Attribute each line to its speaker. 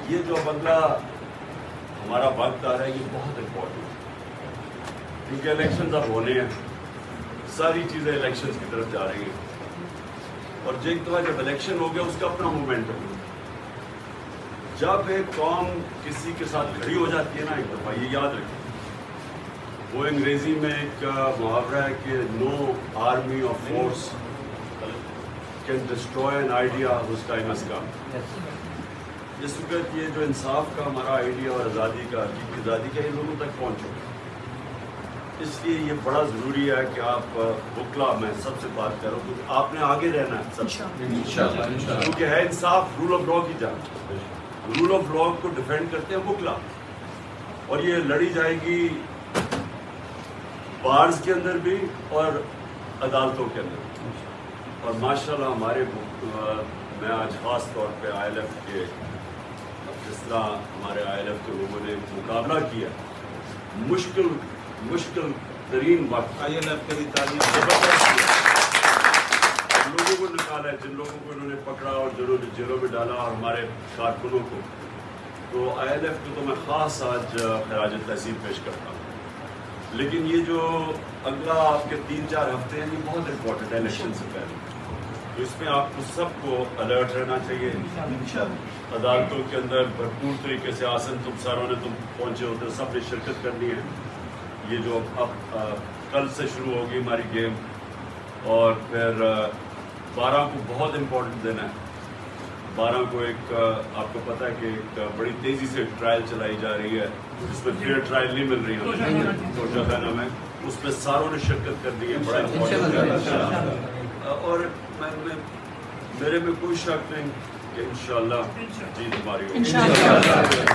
Speaker 1: یہ جو اگلا ہمارا وقت آ رہا ہے یہ بہت امپورٹنٹ ہے، کیونکہ الیکشنز اب ہونے ہیں، ساری چیزیں الیکشنز کی طرف جا رہی ہیں، اور ایک دفعہ جب الیکشن ہو گیا اس کا اپنا مومنٹم ہے۔ جب ایک قوم کسی کے ساتھ کھڑی ہو جاتی ہے نا، ایک دفعہ یہ یاد رکھیں، وہ انگریزی میں ایک محاورہ ہے کہ no army of force can destroy an idea whose time has come۔ اس وقت یہ جو انصاف کا ہمارا آئیڈیا اور آزادی کا، حقیقی آزادی کا، یہ لوگوں تک پہنچو، اس لیے یہ بڑا ضروری ہے کہ آپ وکلا، میں سب سے بات کر رہا ہوں کیونکہ آپ نے آگے رہنا ہے سب سے، کیونکہ ہے انصاف رول آف لا کی جان، رول آف لا کو ڈیفینڈ کرتے ہیں وکلا، اور یہ لڑی جائے گی بارز کے اندر بھی اور عدالتوں کے اندر بھی، اور ماشاءاللہ ہمارے میں آج خاص طور پہ آئی ایل ایف کے، جس طرح ہمارے آئی ایل ایف کے لوگوں نے مقابلہ کیا مشکل ترین وقت، آئی ایل ایف کے لیے تعلیم زبردست کیا، لوگوں کو نکالا ہے، جن لوگوں کو انہوں نے پکڑا اور جنہوں نے جیلوں میں ڈالا، اور ہمارے کارکنوں کو، تو آئی ایل ایف کو تو میں خاص آج خراج تحسین پیش کرتا ہوں۔ لیکن یہ جو اگلا آپ کے 3-4 ہفتے ہیں یہ بہت امپورٹنٹ ہے الیکشن سے پہلے، تو اس میں آپ کو سب کو الرٹ رہنا چاہیے، عدالتوں کے اندر بھرپور طریقے سے، آسن تم ساروں نے تم پہنچے ہوتے، سب نے شرکت کرنی ہے۔ یہ جو اب کل سے شروع ہوگی ہماری گیم، اور پھر 12 کو بہت امپورٹنٹ دینا ہے۔ 12 کو ایک آپ کو پتہ ہے کہ ایک بڑی تیزی سے ٹرائل چلائی جا رہی ہے، جس میں فیئر ٹرائل نہیں مل رہی ہمیں توجہ دینا میں، اس میں ساروں نے شرکت کرنی ہے، بڑا امپورٹنٹ ہے، اور میرے میں کوئی شک نہیں کہ انشاءاللہ جیت ہماری ہوگی۔